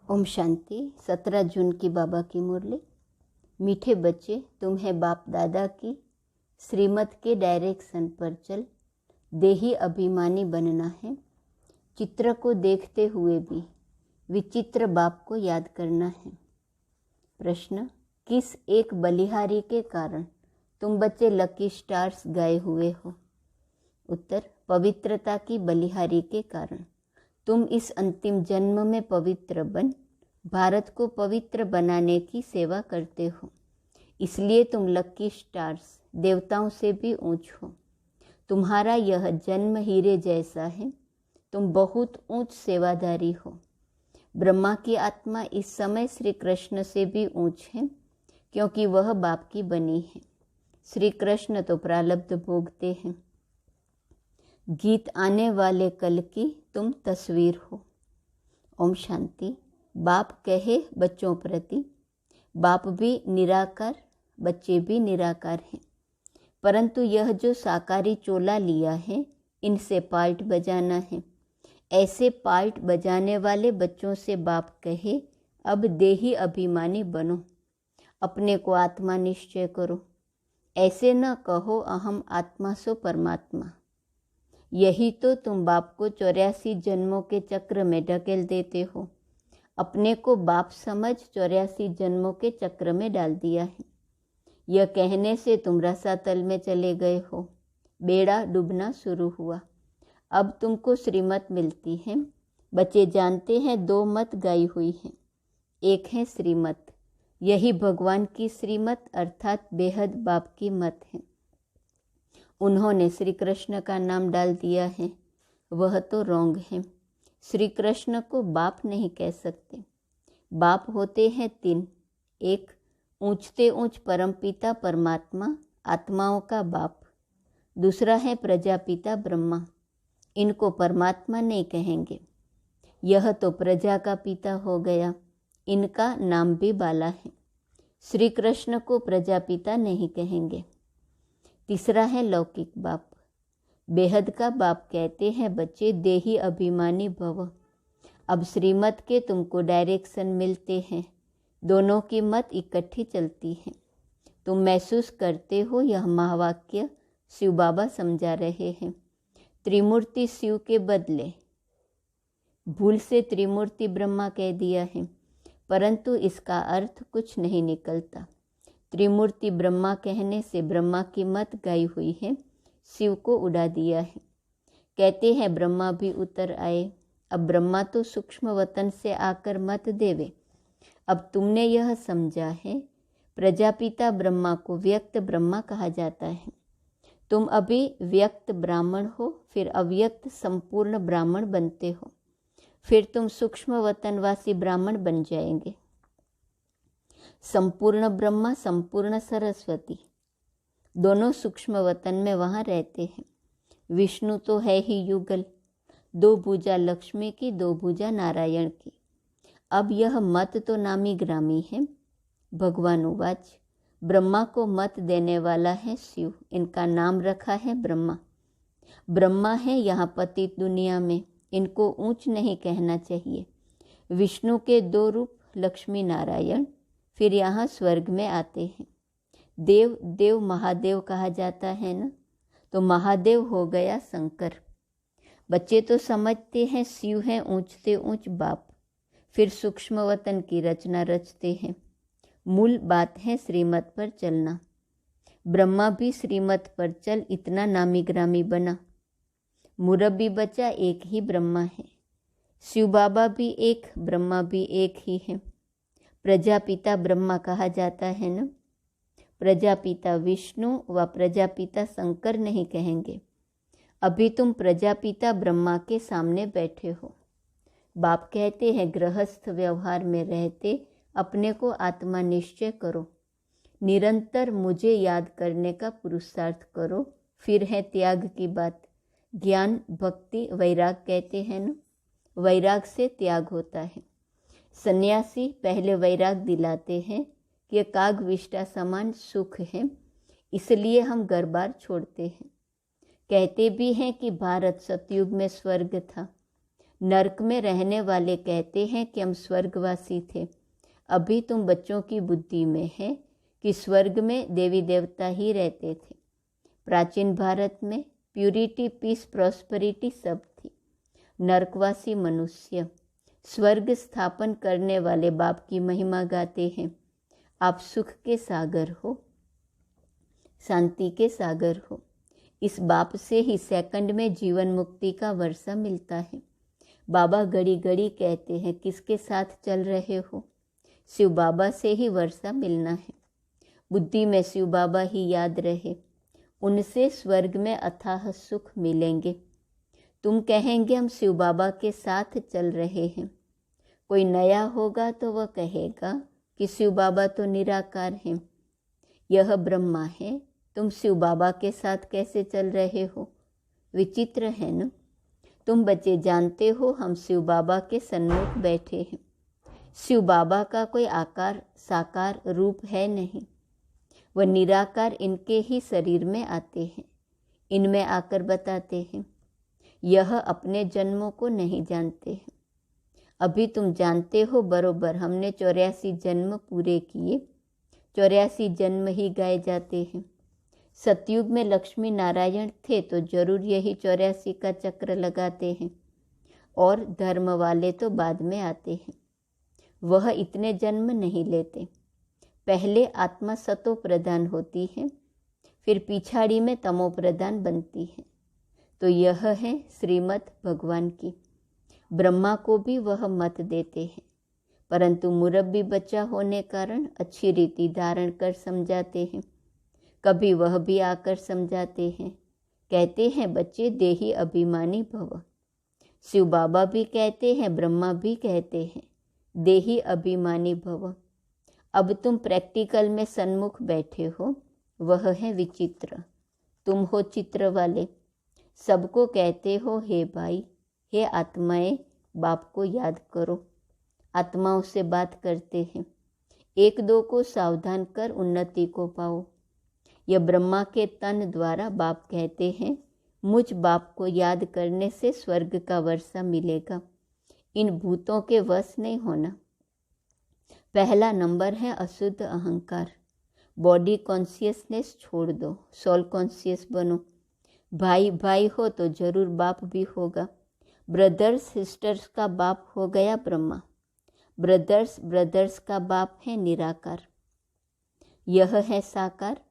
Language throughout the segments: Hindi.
ओम शांति। 17 जून की बाबा की मुरली। मीठे बच्चे, तुम्हें बाप दादा की श्रीमत के डायरेक्शन पर चल देही अभिमानी बनना है। चित्र को देखते हुए भी विचित्र बाप को याद करना है। प्रश्न, किस एक बलिहारी के कारण तुम बच्चे लकी स्टार्स गाए हुए हो? उत्तर, पवित्रता की बलिहारी के कारण तुम इस अंतिम जन्म में पवित्र बन भारत को पवित्र बनाने की सेवा करते हो। इसलिए तुम लकी स्टार्स देवताओं से भी ऊंच हो। तुम्हारा यह जन्म हीरे जैसा है। तुम बहुत ऊंच सेवादारी हो। ब्रह्मा की आत्मा इस समय श्री कृष्ण से भी ऊंच है, क्योंकि वह बाप की बनी है। श्री कृष्ण तो प्रारब्ध भोगते हैं। गीत आने वाले कल की तुम तस्वीर हो। ओम शांति। बाप कहे बच्चों प्रति, बाप भी निराकार, बच्चे भी निराकार हैं, परंतु यह जो साकारी चोला लिया है, इनसे पार्ट बजाना है। ऐसे पार्ट बजाने वाले बच्चों से बाप कहे, अब देही अभिमानी बनो, अपने को आत्मा निश्चय करो। ऐसे न कहो अहम आत्मा सो परमात्मा। यही तो तुम बाप को 84 जन्मों के चक्र में ढकेल देते हो। अपने को बाप समझ 84 जन्मों के चक्र में डाल दिया है। यह कहने से तुम रसातल में चले गए हो। बेड़ा डूबना शुरू हुआ। अब तुमको श्रीमत मिलती है। बच्चे जानते हैं 2 मत गाई हुई हैं। एक है श्रीमत, यही भगवान की श्रीमत अर्थात बेहद बाप की मत है। उन्होंने श्री कृष्ण का नाम डाल दिया है, वह तो रॉन्ग है। श्री कृष्ण को बाप नहीं कह सकते। बाप होते हैं 3। एक, ऊंचते ऊंच परमपिता परमात्मा, आत्माओं का बाप। दूसरा है प्रजापिता ब्रह्मा। इनको परमात्मा नहीं कहेंगे। यह तो प्रजा का पिता हो गया। इनका नाम भी बाला है। श्री कृष्ण को प्रजापिता नहीं कहेंगे। तीसरा है लौकिक बाप। बेहद का बाप कहते हैं बच्चे देही अभिमानी भव। अब श्रीमत के तुमको डायरेक्शन मिलते हैं। दोनों की मत इकट्ठी चलती है। तुम महसूस करते हो यह महावाक्य शिव बाबा समझा रहे हैं। त्रिमूर्ति शिव के बदले भूल से त्रिमूर्ति ब्रह्मा कह दिया है, परंतु इसका अर्थ कुछ नहीं निकलता। त्रिमूर्ति ब्रह्मा कहने से ब्रह्मा की मत गाई हुई है, शिव को उड़ा दिया है। कहते हैं ब्रह्मा भी उतर आए। अब ब्रह्मा तो सूक्ष्म वतन से आकर मत देवे। अब तुमने यह समझा है, प्रजापिता ब्रह्मा को व्यक्त ब्रह्मा कहा जाता है। तुम अभी व्यक्त ब्राह्मण हो, फिर अव्यक्त संपूर्ण ब्राह्मण बनते हो, फिर तुम सूक्ष्म वतनवासी ब्राह्मण बन जाएंगे। संपूर्ण ब्रह्मा, संपूर्ण सरस्वती दोनों सूक्ष्म वतन में वहाँ रहते हैं। विष्णु तो है ही युगल, 2 भुजा लक्ष्मी की, 2 भुजा नारायण की। अब यह मत तो नामी ग्रामी है। भगवान उवाच, ब्रह्मा को मत देने वाला है शिव। इनका नाम रखा है ब्रह्मा। ब्रह्मा है यहाँ पतित दुनिया में, इनको ऊंच नहीं कहना चाहिए। विष्णु के 2 रूप लक्ष्मी नारायण, फिर यहाँ स्वर्ग में आते हैं। देव देव महादेव कहा जाता है ना, तो महादेव हो गया शंकर। बच्चे तो समझते हैं शिव हैं ऊंचते ऊंच बाप, फिर सूक्ष्म वतन की रचना रचते हैं। मूल बात है श्रीमत पर चलना। ब्रह्मा भी श्रीमत पर चल इतना नामी ग्रामी बना। मुरब्बी बचा एक ही ब्रह्मा है। शिव बाबा भी एक, ब्रह्मा भी एक ही है। प्रजापिता ब्रह्मा कहा जाता है ना। प्रजापिता विष्णु व प्रजापिता शंकर नहीं कहेंगे। अभी तुम प्रजापिता ब्रह्मा के सामने बैठे हो। बाप कहते हैं गृहस्थ व्यवहार में रहते अपने को आत्मा निश्चय करो। निरंतर मुझे याद करने का पुरुषार्थ करो। फिर है त्याग की बात। ज्ञान भक्ति वैराग कहते हैं ना, वैराग से त्याग होता है। सन्यासी पहले वैराग दिलाते हैं कि काग विष्टा समान सुख है, इसलिए हम घर बार छोड़ते हैं। कहते भी हैं कि भारत सतयुग में स्वर्ग था, नरक में रहने वाले कहते हैं कि हम स्वर्गवासी थे। अभी तुम बच्चों की बुद्धि में है कि स्वर्ग में देवी देवता ही रहते थे। प्राचीन भारत में प्यूरिटी, पीस, प्रॉस्पेरिटी सब थी। नरकवासी मनुष्य स्वर्ग स्थापन करने वाले बाप की महिमा गाते हैं। आप सुख के सागर हो, शांति के सागर हो। इस बाप से ही सेकंड में जीवन मुक्ति का वर्षा मिलता है। बाबा घड़ी घड़ी कहते हैं किसके साथ चल रहे हो? शिव बाबा से ही वर्षा मिलना है। बुद्धि में शिव बाबा ही याद रहे, उनसे स्वर्ग में अथाह सुख मिलेंगे। तुम कहेंगे हम शिव बाबा के साथ चल रहे हैं। कोई नया होगा तो वह कहेगा कि शिव बाबा तो निराकार हैं, यह ब्रह्मा है, तुम शिव बाबा के साथ कैसे चल रहे हो? विचित्र है न। तुम बच्चे जानते हो हम शिव बाबा के सन्मुख बैठे हैं। शिव बाबा का कोई आकार साकार रूप है नहीं, वह निराकार इनके ही शरीर में आते हैं, इनमें आकर बताते हैं। यह अपने जन्मों को नहीं जानते हैं। अभी तुम जानते हो बरोबर, हमने 84 जन्म पूरे किए। 84 जन्म ही गाए जाते हैं। सतयुग में लक्ष्मी नारायण थे तो जरूर यही 84 का चक्र लगाते हैं, और धर्म वाले तो बाद में आते हैं। वह इतने जन्म नहीं लेते। पहले आत्मा सतो प्रधान होती है, फिर पिछाड़ी में तमो प्रधान बनती है। तो यह है श्रीमत भगवान की। ब्रह्मा को भी वह मत देते हैं, परंतु मुरब्बी बच्चा होने कारण अच्छी रीति धारण कर समझाते हैं। कभी वह भी आकर समझाते हैं, कहते हैं बच्चे देही अभिमानी भव। शिव बाबा भी कहते हैं, ब्रह्मा भी कहते हैं देही अभिमानी भव। अब तुम प्रैक्टिकल में सन्मुख बैठे हो, वह है विचित्र। तुम हो चित्र वाले। सबको कहते हो हे भाई, हे आत्माएं, बाप को याद करो। आत्माओं से बात करते हैं, एक दो को सावधान कर उन्नति को पाओ। यह ब्रह्मा के तन द्वारा बाप कहते हैं, मुझ बाप को याद करने से स्वर्ग का वर्षा मिलेगा। इन भूतों के वश नहीं होना। पहला नंबर है अशुद्ध अहंकार। बॉडी कॉन्शियसनेस छोड़ दो, सोल कॉन्शियस बनो। भाई भाई हो तो जरूर बाप भी होगा। ब्रदर्स सिस्टर्स का बाप हो गया ब्रह्मा। ब्रदर्स ब्रदर्स का बाप है निराकार। यह है साकार।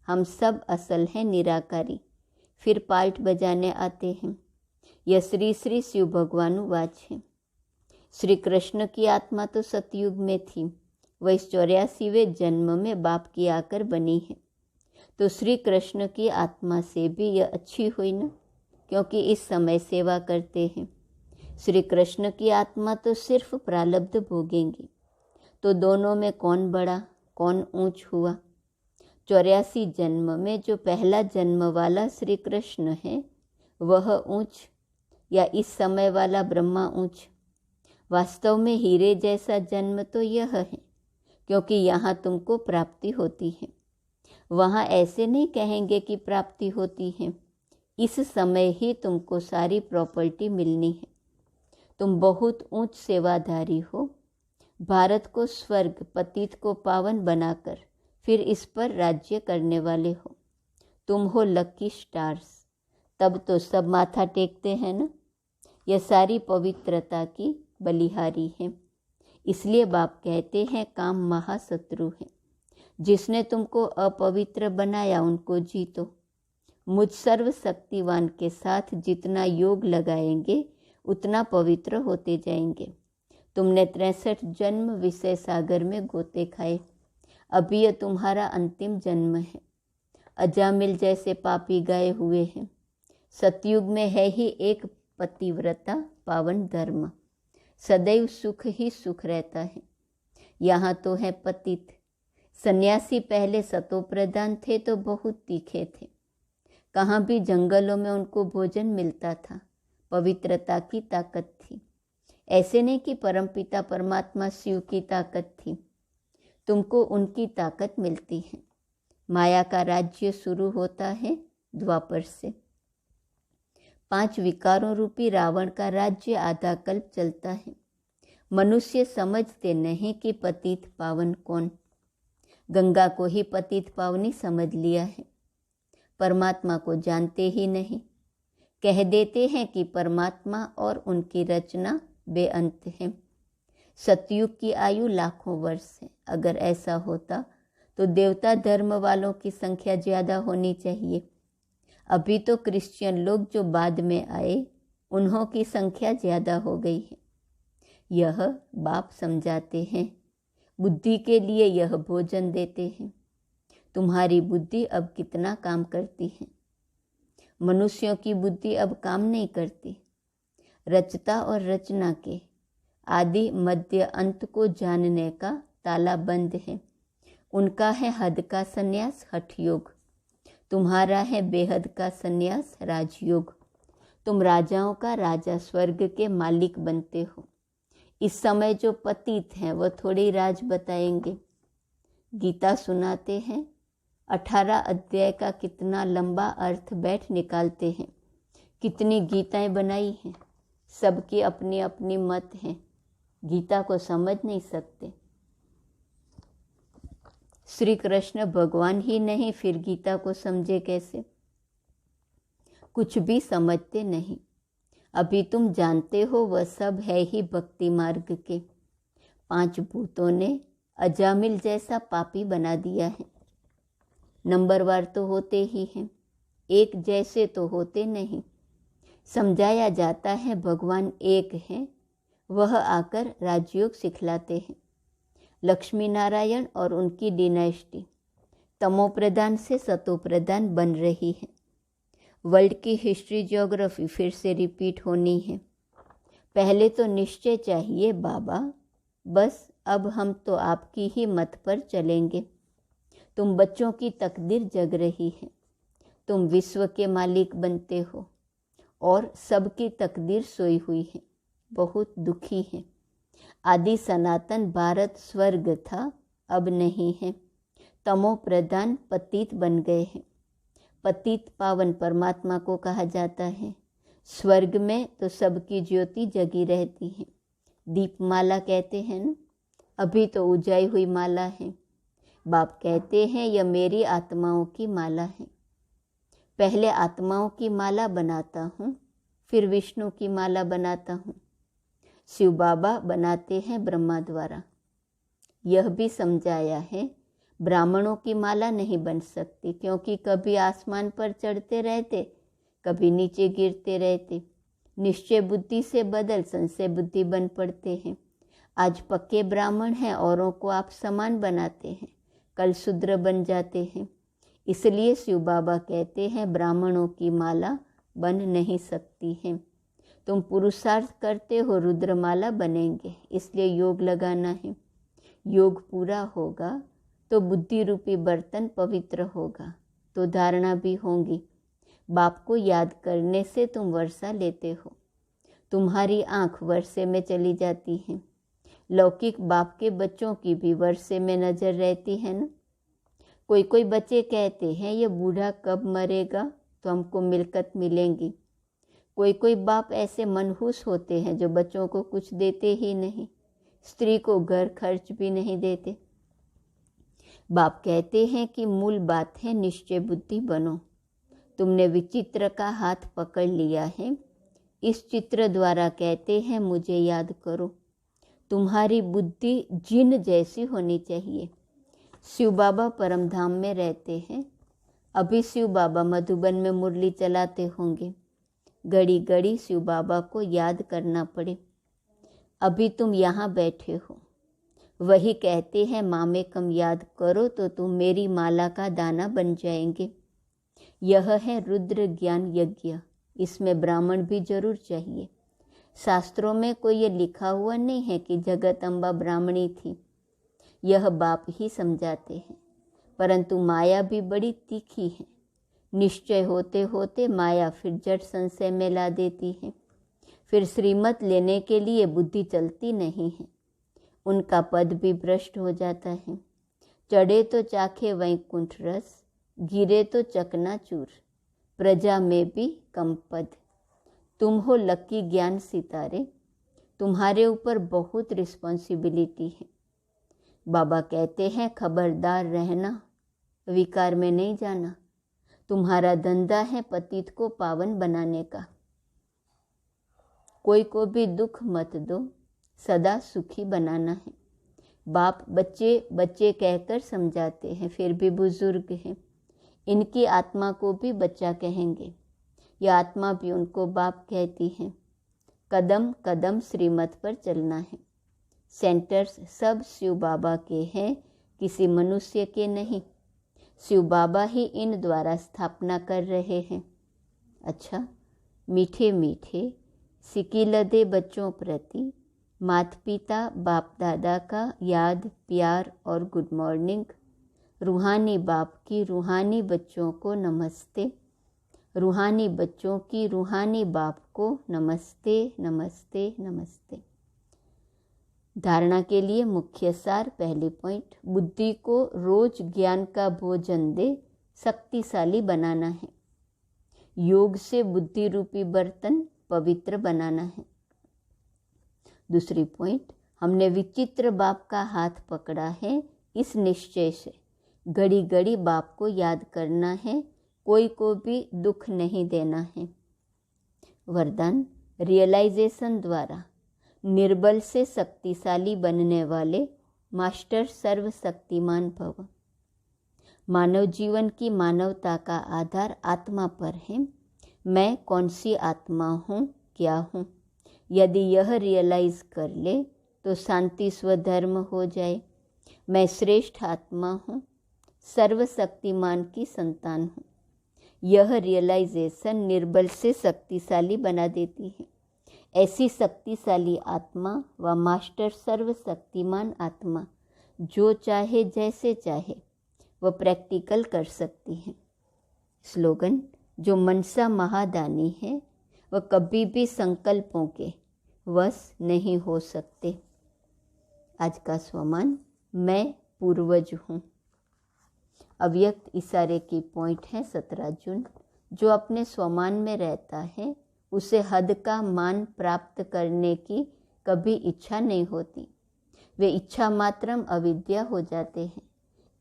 हम सब असल हैं निराकारी। फिर पार्ट बजाने आते हैं। यह श्री श्री शिव भगवानु वाच है। श्री कृष्ण की आत्मा तो सतयुग में थी, वह इस 84वें जन्म में बाप की आकर बनी है। तो श्री कृष्ण की आत्मा से भी यह अच्छी हुई न, क्योंकि इस समय सेवा करते हैं। श्री कृष्ण की आत्मा तो सिर्फ प्रारब्ध भोगेंगी। तो दोनों में कौन बड़ा कौन ऊंच हुआ? 84 जन्म में जो पहला जन्म वाला श्री कृष्ण है वह ऊंच, या इस समय वाला ब्रह्मा ऊंच? वास्तव में हीरे जैसा जन्म तो यह है, क्योंकि यहाँ तुमको प्राप्ति होती है। वहाँ ऐसे नहीं कहेंगे कि प्राप्ति होती है। इस समय ही तुमको सारी प्रॉपर्टी मिलनी है। तुम बहुत ऊंच सेवाधारी हो। भारत को स्वर्ग, पतित को पावन बनाकर फिर इस पर राज्य करने वाले हो। तुम हो लकी स्टार्स। तब तो सब माथा टेकते हैं ना। यह सारी पवित्रता की बलिहारी है। इसलिए बाप कहते हैं काम महाशत्रु है। जिसने तुमको अपवित्र बनाया उनको जीतो। मुझ सर्वशक्तिवान के साथ जितना योग लगाएंगे उतना पवित्र होते जाएंगे। तुमने 63 जन्म विषय सागर में गोते खाए। अभी यह तुम्हारा अंतिम जन्म है। अजामिल जैसे पापी गए हुए हैं। सतयुग में है ही एक पतिव्रता पावन धर्म। सदैव सुख ही सुख रहता है। यहाँ तो है पतित। सन्यासी पहले सतो प्रधान थे तो बहुत तीखे थे। कहाँ भी जंगलों में उनको भोजन मिलता था। पवित्रता की ताकत थी। ऐसे नहीं कि परमपिता परमात्मा शिव की ताकत थी। तुमको उनकी ताकत मिलती है। माया का राज्य शुरू होता है द्वापर से। 5 विकारों रूपी रावण का राज्य आधा कल्प चलता है। मनुष्य समझते नहीं कि पतित पावन कौन। गंगा को ही पतित पावनी समझ लिया है, परमात्मा को जानते ही नहीं। कह देते हैं कि परमात्मा और उनकी रचना बेअंत है। सतयुग की आयु लाखों वर्ष है। अगर ऐसा होता तो देवता धर्म वालों की संख्या ज़्यादा होनी चाहिए। अभी तो क्रिश्चियन लोग जो बाद में आए, उन्हों की संख्या ज़्यादा हो गई है। यह बाप समझाते हैं। बुद्धि के लिए यह भोजन देते हैं। तुम्हारी बुद्धि अब कितना काम करती है? मनुष्यों की बुद्धि अब काम नहीं करती। रचता और रचना के आदि मध्य अंत को जानने का ताला बंद है। उनका है हद का संन्यास हठ योग, तुम्हारा है बेहद का संन्यास राजयोग। तुम राजाओं का राजा स्वर्ग के मालिक बनते हो। इस समय जो पतित हैं वह थोड़ी राज बताएंगे। गीता सुनाते हैं, 18 अध्याय का कितना लंबा अर्थ बैठ निकालते हैं। कितनी गीताएं बनाई हैं, सबकी अपनी अपनी मत हैं। गीता को समझ नहीं सकते। श्री कृष्ण भगवान ही नहीं, फिर गीता को समझे कैसे? कुछ भी समझते नहीं। अभी तुम जानते हो वह सब है ही भक्ति मार्ग के। 5 भूतों ने अजामिल जैसा पापी बना दिया है। नंबरवार तो होते ही हैं, एक जैसे तो होते नहीं। समझाया जाता है भगवान एक है, वह आकर राजयोग सिखलाते हैं। लक्ष्मी नारायण और उनकी डिनाइस्टी तमो प्रधान से सतो प्रधान बन रही है। वर्ल्ड की हिस्ट्री ज्योग्राफी फिर से रिपीट होनी है। पहले तो निश्चय चाहिए बाबा, बस अब हम तो आपकी ही मत पर चलेंगे। तुम बच्चों की तकदीर जग रही है। तुम विश्व के मालिक बनते हो और सबकी तकदीर सोई हुई है। बहुत दुखी है। आदि सनातन भारत स्वर्ग था, अब नहीं है। तमो प्रधान पतित बन गए हैं। पतित पावन परमात्मा को कहा जाता है। स्वर्ग में तो सबकी ज्योति जगी रहती है। दीपमाला कहते हैं ना, अभी तो उजाई हुई माला है। बाप कहते हैं यह मेरी आत्माओं की माला है। पहले आत्माओं की माला बनाता हूँ, फिर विष्णु की माला बनाता हूँ। शिव बाबा बनाते हैं ब्रह्मा द्वारा। यह भी समझाया है ब्राह्मणों की माला नहीं बन सकती, क्योंकि कभी आसमान पर चढ़ते रहते, कभी नीचे गिरते रहते। निश्चय बुद्धि से बदल संशय बुद्धि बन पड़ते हैं। आज पक्के ब्राह्मण हैं, औरों को आप समान बनाते हैं, कल शूद्र बन जाते हैं। इसलिए शिव बाबा कहते हैं ब्राह्मणों की माला बन नहीं सकती है। तुम पुरुषार्थ करते हो रुद्रमाला बनेंगे, इसलिए योग लगाना है। योग पूरा होगा तो बुद्धि रूपी बर्तन पवित्र होगा, तो धारणा भी होंगी। बाप को याद करने से तुम वर्षा लेते हो। तुम्हारी आँख वर्षे में चली जाती है। लौकिक बाप के बच्चों की भी वर्षे में नज़र रहती है ना। कोई कोई बच्चे कहते हैं ये बूढ़ा कब मरेगा तो हमको मिलकत मिलेंगी। कोई कोई बाप ऐसे मनहूस होते हैं जो बच्चों को कुछ देते ही नहीं, स्त्री को घर खर्च भी नहीं देते। बाप कहते हैं कि मूल बात है निश्चय बुद्धि बनो। तुमने विचित्र का हाथ पकड़ लिया है। इस चित्र द्वारा कहते हैं मुझे याद करो। तुम्हारी बुद्धि जिन जैसी होनी चाहिए। शिव बाबा परमधाम में रहते हैं। अभी शिव बाबा मधुबन में मुरली चलाते होंगे। घड़ी घड़ी शिव बाबा को याद करना पड़े। अभी तुम यहाँ बैठे हो, वही कहते हैं मामे कम याद करो तो तुम मेरी माला का दाना बन जाएंगे। यह है रुद्र ज्ञान यज्ञ। इसमें ब्राह्मण भी जरूर चाहिए। शास्त्रों में कोई ये लिखा हुआ नहीं है कि जगत अम्बा ब्राह्मणी थी। यह बाप ही समझाते हैं। परंतु माया भी बड़ी तीखी है। निश्चय होते होते माया फिर जड़ संशय में ला देती है। फिर श्रीमत लेने के लिए बुद्धि चलती नहीं है। उनका पद भी भ्रष्ट हो जाता है। चढ़े तो चाखे वैकुंठ रस, गिरे तो चकनाचूर, प्रजा में भी कम पद। तुम हो लकी ज्ञान सितारे, तुम्हारे ऊपर बहुत रिस्पॉन्सिबिलिटी है। बाबा कहते हैं खबरदार रहना, विकार में नहीं जाना। तुम्हारा धंधा है पतित को पावन बनाने का। कोई को भी दुख मत दो, सदा सुखी बनाना है। बाप बच्चे बच्चे कहकर समझाते हैं, फिर भी बुजुर्ग हैं। इनकी आत्मा को भी बच्चा कहेंगे, यह आत्मा भी उनको बाप कहती है। कदम कदम श्रीमत पर चलना है। सेंटर्स सब शिव बाबा के हैं, किसी मनुष्य के नहीं। शिव बाबा ही इन द्वारा स्थापना कर रहे हैं। अच्छा, मीठे मीठे सिकिलदे बच्चों प्रति माता पिता बाप दादा का याद प्यार और गुड मॉर्निंग। रूहानी बाप की रूहानी बच्चों को नमस्ते। रूहानी बच्चों की रूहानी बाप को नमस्ते नमस्ते नमस्ते। धारणा के लिए मुख्य सार। पहली पॉइंट, बुद्धि को रोज ज्ञान का भोजन दे, शक्तिशाली बनाना है। योग से बुद्धि रूपी बर्तन पवित्र बनाना है। दूसरी पॉइंट, हमने विचित्र बाप का हाथ पकड़ा है, इस निश्चय से घड़ी घड़ी बाप को याद करना है, कोई को भी दुख नहीं देना है। वरदान, रियलाइजेशन द्वारा निर्बल से शक्तिशाली बनने वाले मास्टर सर्वशक्तिमान भव। मानव जीवन की मानवता का आधार आत्मा पर है। मैं कौन सी आत्मा हूँ, क्या हूँ? यदि यह रियलाइज कर ले तो शांति स्वधर्म हो जाए। मैं श्रेष्ठ आत्मा हूँ, सर्वशक्तिमान की संतान हूँ। यह रियलाइजेशन निर्बल से शक्तिशाली बना देती है। ऐसी शक्तिशाली आत्मा व मास्टर सर्वशक्तिमान आत्मा जो चाहे जैसे चाहे वह प्रैक्टिकल कर सकती है। स्लोगन, जो मनसा महादानी है वह कभी भी संकल्पों के वश नहीं हो सकते। आज का स्वमान, मैं पूर्वज हूँ। अव्यक्त इशारे की पॉइंट है 17 जून। जो अपने स्वमान में रहता है उसे हद का मान प्राप्त करने की कभी इच्छा नहीं होती। वे इच्छा मात्रम अविद्या हो जाते हैं।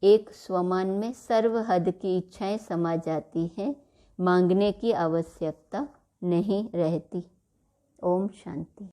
एक स्वमान में सर्व हद की इच्छाएं समा जाती हैं, मांगने की आवश्यकता नहीं रहती। ओम शांति।